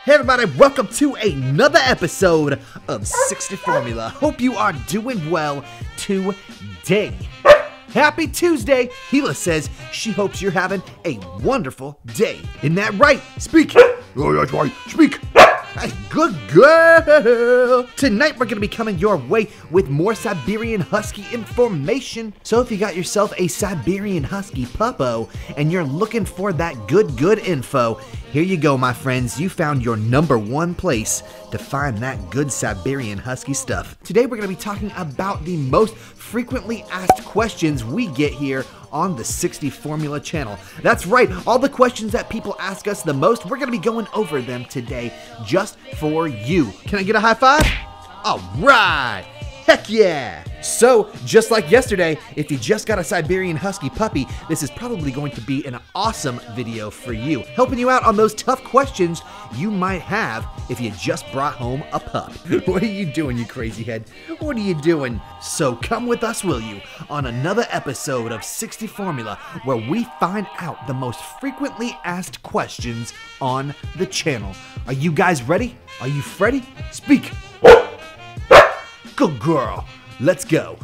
Hey everybody, welcome to another episode of 60 Formula. Hope you are doing well today. Happy Tuesday. Hila says she hopes you're having a wonderful day. Isn't that right? Speak. Oh, that's right. Speak. That's good girl. Tonight we're going to be coming your way with more Siberian Husky information. So if you got yourself a Siberian Husky puppo and you're looking for that good info, here you go, my friends. You found your #1 place to find that good Siberian Husky stuff. Today we're going to be talking about the most frequently asked questions we get here on the 60 Formula channel. That's right, all the questions that people ask us the most, we're going to be going over them today just for you. Can I get a high five? All right. Heck yeah! So, just like yesterday, if you just got a Siberian Husky puppy, this is probably going to be an awesome video for you, helping you out on those tough questions you might have if you just brought home a pup. What are you doing, you crazy head? What are you doing? So come with us, will you, on another episode of 60 Formula, where we find out the most frequently asked questions on the channel. Are you guys ready? Are you Freddy? Speak! Good girl. Let's go.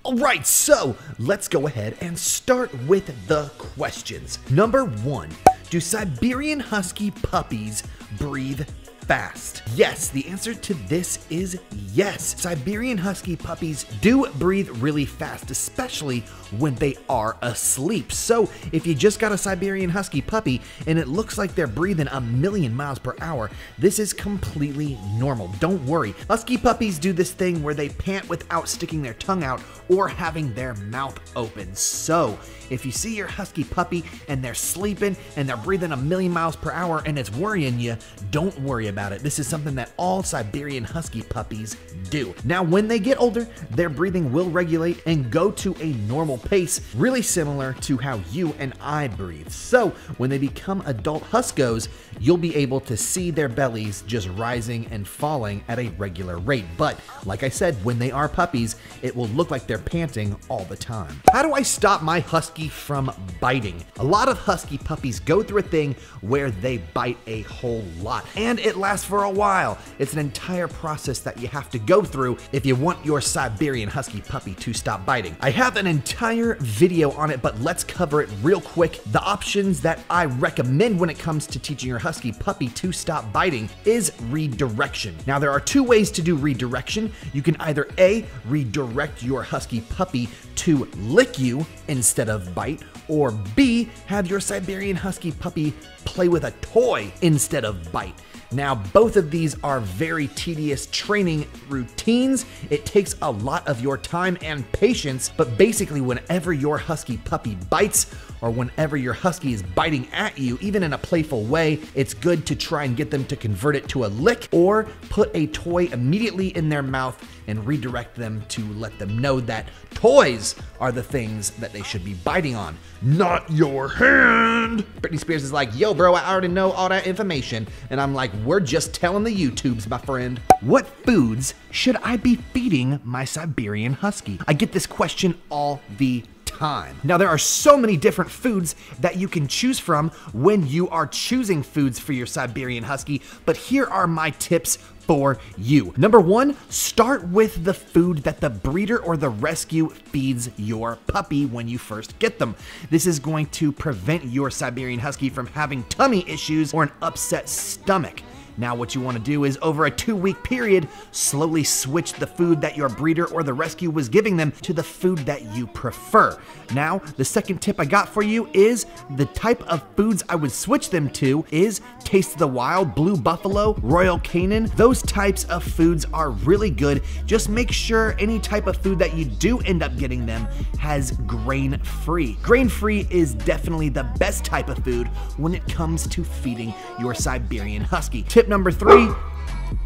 Alright, so let's go ahead and start with the questions. #1, do Siberian Husky puppies breathe fast? Yes, the answer to this is yes. Siberian Husky puppies do breathe really fast, especially when they are asleep. So if you just got a Siberian Husky puppy and it looks like they're breathing 1,000,000 miles per hour, this is completely normal. Don't worry. Husky puppies do this thing where they pant without sticking their tongue out or having their mouth open. So if you see your Husky puppy and they're sleeping and they're breathing 1,000,000 miles per hour and it's worrying you, don't worry about it. This is something that all Siberian Husky puppies do. Now, when they get older, their breathing will regulate and go to a normal pace, really similar to how you and I breathe. So when they become adult Huskos, you'll be able to see their bellies just rising and falling at a regular rate. But like I said, when they are puppies, it will look like they're panting all the time. How do I stop my Husky from biting? A lot of Husky puppies go through a thing where they bite a whole lot, and it lasts for a while. It's an entire process that you have to go through if you want your Siberian Husky puppy to stop biting. I have an entire video on it, but let's cover it real quick. The options that I recommend when it comes to teaching your Husky puppy to stop biting is redirection. Now, there are 2 ways to do redirection. You can either A, redirect your Husky puppy to lick you instead of bite, or B, have your Siberian Husky puppy play with a toy instead of bite. Now, both of these are very tedious training routines. It takes a lot of your time and patience, but basically whenever your Husky puppy bites, or whenever your Husky is biting at you, even in a playful way, it's good to try and get them to convert it to a lick or put a toy immediately in their mouth and redirect them to let them know that toys are the things that they should be biting on, not your hand. Britney Spears is like, yo bro, I already know all that information. And I'm like, we're just telling the YouTubes, my friend. What foods should I be feeding my Siberian Husky? I get this question all the time. Now, there are so many different foods that you can choose from when you are choosing foods for your Siberian Husky, but here are my tips for you. #1, start with the food that the breeder or the rescue feeds your puppy when you first get them. This is going to prevent your Siberian Husky from having tummy issues or an upset stomach. Now, what you want to do is, over a 2-week period, slowly switch the food that your breeder or the rescue was giving them to the food that you prefer. Now, the second tip I got for you is the type of foods I would switch them to is Taste of the Wild, Blue Buffalo, Royal Canin. Those types of foods are really good. Just make sure any type of food that you do end up getting them has grain-free. Grain-free is definitely the best type of food when it comes to feeding your Siberian Husky. Tip #3,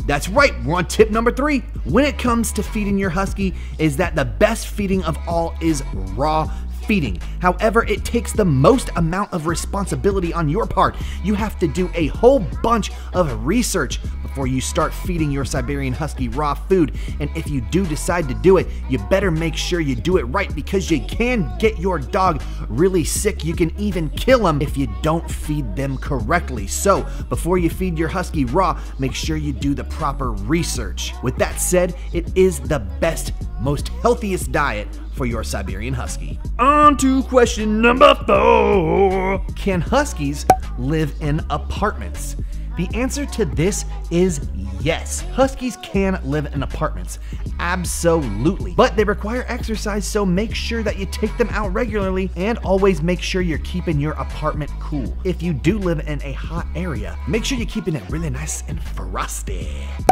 that's right, we're on tip #3. When it comes to feeding your Husky, is that the best feeding of all is raw feeding. However, it takes the most amount of responsibility on your part. You have to do a whole bunch of research before you start feeding your Siberian Husky raw food. And if you do decide to do it, you better make sure you do it right, because you can get your dog really sick. You can even kill them if you don't feed them correctly. So before you feed your Husky raw, make sure you do the proper research. With that said, it is the best, most healthiest diet for your Siberian Husky. On to question number 4. Can Huskies live in apartments? The answer to this is yes. Huskies can live in apartments, absolutely. But they require exercise, so make sure that you take them out regularly, and always make sure you're keeping your apartment cool. If you do live in a hot area, make sure you're keeping it really nice and frosty.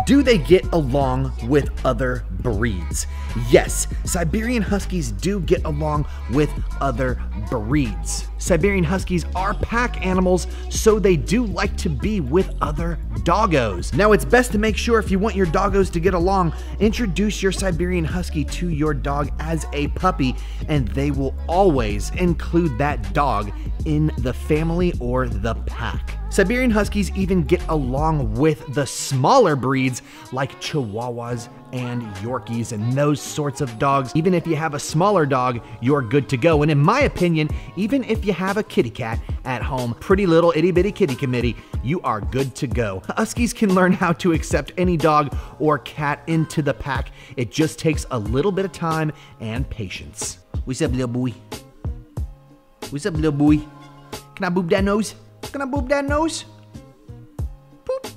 Do they get along with other breeds? Yes, Siberian Huskies do get along with other breeds. Siberian Huskies are pack animals, so they do like to be with other doggos. Now, it's best to make sure, if you want your doggos to get along, introduce your Siberian Husky to your dog as a puppy, and they will always include that dog in the family or the pack. Siberian Huskies even get along with the smaller breeds like Chihuahuas and Yorkies and those sorts of dogs. Even if you have a smaller dog, you're good to go. And in my opinion, even if you have a kitty cat at home, pretty little itty bitty kitty committee, you are good to go. Huskies can learn how to accept any dog or cat into the pack. It just takes a little bit of time and patience. What's up, little boy? What's up, little boy? Can I boop that nose? Can I boop that nose? Boop.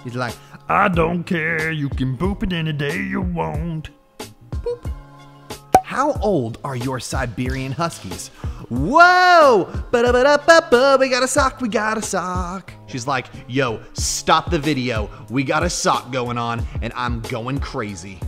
He's like, I don't care, you can boop it any day you want. Boop. How old are your Siberian Huskies? Whoa! Ba-da-ba-da-ba-ba, we got a sock, we got a sock. She's like, yo, stop the video. We got a sock going on, and I'm going crazy.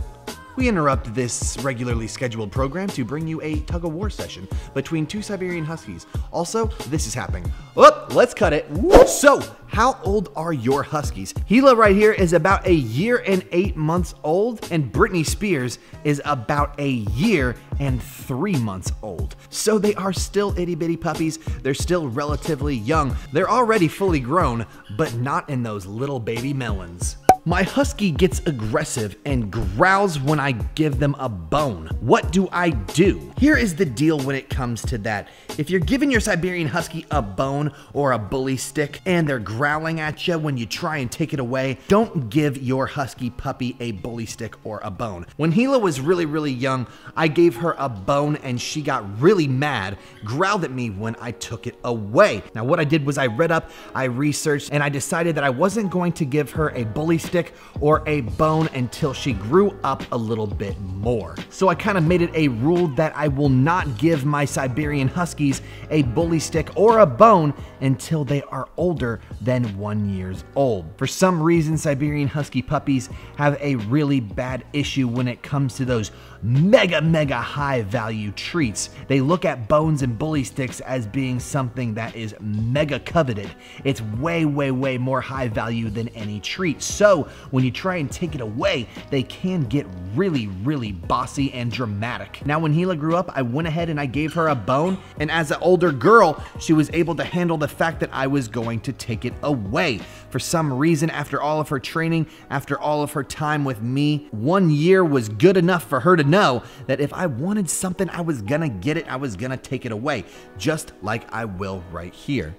We interrupt this regularly scheduled program to bring you a tug-of-war session between 2 Siberian Huskies. Also, this is happening. Oh, let's cut it. So, how old are your Huskies? Gila right here is about 1 year and 8 months old, and Britney Spears is about 1 year and 3 months old. So they are still itty-bitty puppies. They're still relatively young. They're already fully grown, but not in those little baby melons. My Husky gets aggressive and growls when I give them a bone. What do I do? Here is the deal when it comes to that. If you're giving your Siberian Husky a bone or a bully stick and they're growling at you when you try and take it away, don't give your Husky puppy a bully stick or a bone. When Gila was really young, I gave her a bone and she got really mad, growled at me when I took it away. Now what I did was I read up, I researched, and I decided that I wasn't going to give her a bully stick or a bone until she grew up a little bit more. So I kind of made it a rule that I will not give my Siberian Huskies a bully stick or a bone until they are older than 1 year old. For some reason, Siberian Husky puppies have a really bad issue when it comes to those mega high value treats. They look at bones and bully sticks as being something that is mega coveted. It's way more high value than any treat. So when you try and take it away, they can get really bossy and dramatic. Now when Gila grew up, I went ahead and I gave her a bone, and as an older girl, she was able to handle the fact that I was going to take it away. For some reason, after all of her training, after all of her time with me, 1 year was good enough for her to know that if I wanted something, I was gonna get it, I was gonna take it away, just like I will right here.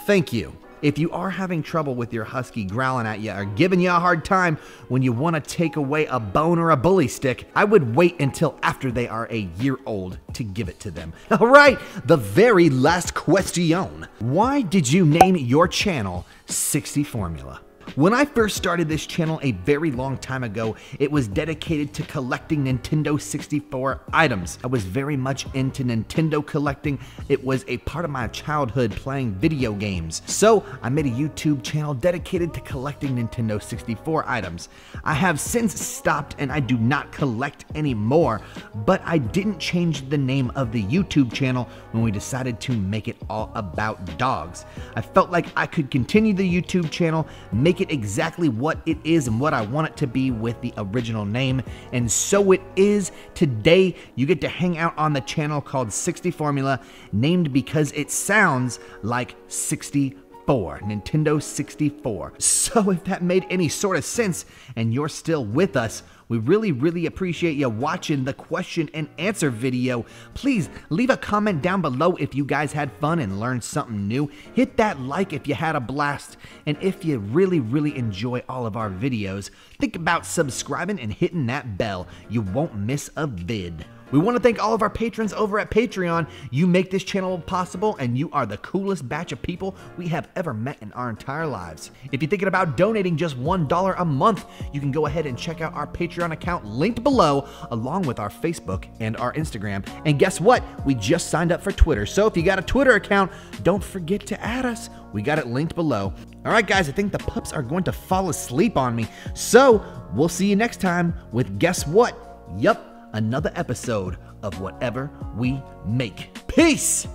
Thank you. If you are having trouble with your Husky growling at you or giving you a hard time when you want to take away a bone or a bully stick, I would wait until after they are 1 year old to give it to them. All right, the very last question. Why did you name your channel 60 Formula? When I first started this channel a very long time ago, it was dedicated to collecting Nintendo 64 items. I was very much into Nintendo collecting. It was a part of my childhood playing video games. So I made a YouTube channel dedicated to collecting Nintendo 64 items. I have since stopped and I do not collect anymore, but I didn't change the name of the YouTube channel when we decided to make it all about dogs. I felt like I could continue the YouTube channel, make make it exactly what it is and what I want it to be with the original name. And so it is. Today, you get to hang out on the channel called 60 Formula, named because it sounds like 64, Nintendo 64. So if that made any sort of sense and you're still with us, we really appreciate you watching the question and answer video. Please leave a comment down below if you guys had fun and learned something new. Hit that like if you had a blast. And if you really enjoy all of our videos, think about subscribing and hitting that bell. You won't miss a vid. We want to thank all of our patrons over at Patreon. You make this channel possible, and you are the coolest batch of people we have ever met in our entire lives. If you're thinking about donating just $1 a month, you can go ahead and check out our Patreon account linked below, along with our Facebook and our Instagram. And guess what? We just signed up for Twitter. So if you got a Twitter account, don't forget to add us. We got it linked below. All right, guys, I think the pups are going to fall asleep on me. So we'll see you next time with guess what? Yup. Another episode of whatever we make. Peace!